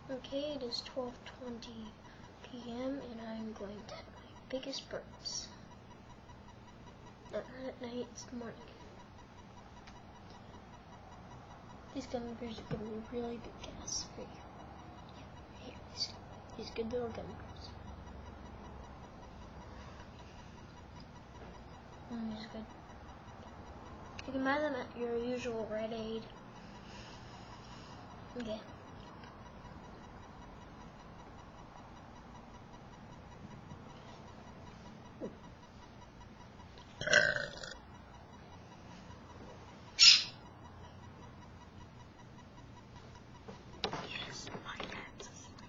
Okay, it is 12:20 p.m. and I'm going to have my biggest burps. Not at night, it's the morning. These gummy bears are giving me really good gas for you. Yeah, here, these good little gummy bears. These are good. You can buy them at your usual Rite Aid. Okay. Yes, my cat's asleep.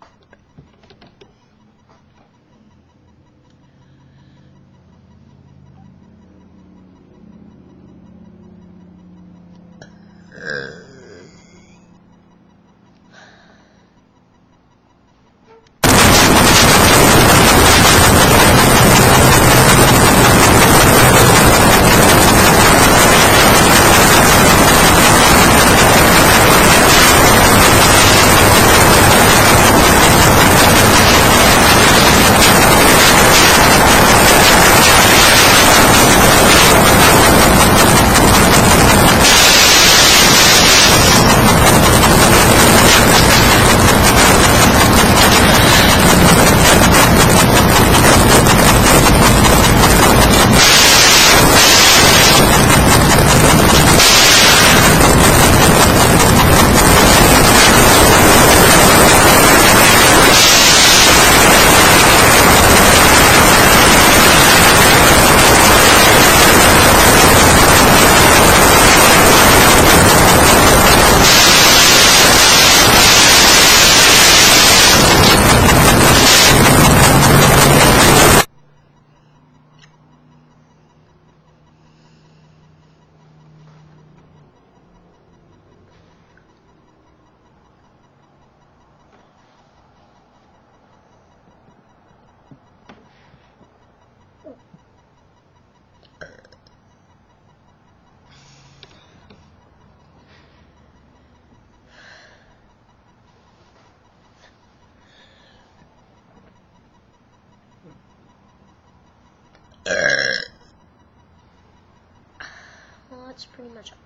Well, that's pretty much all.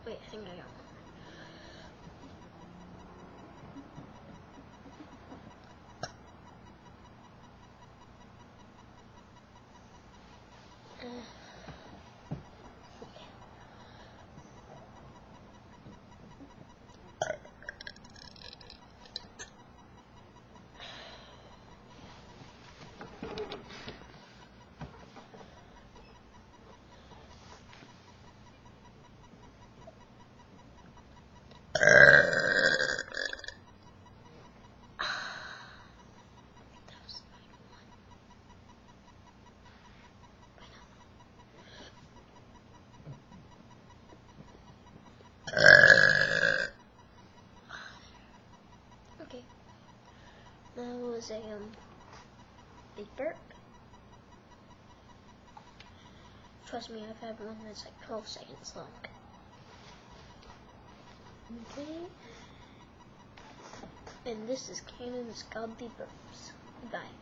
Wait, I think I got one. Okay. That was a big burp. Trust me, I've had one that's like 12 seconds long. Okay. And this is Cannon's Godly Burps. Bye.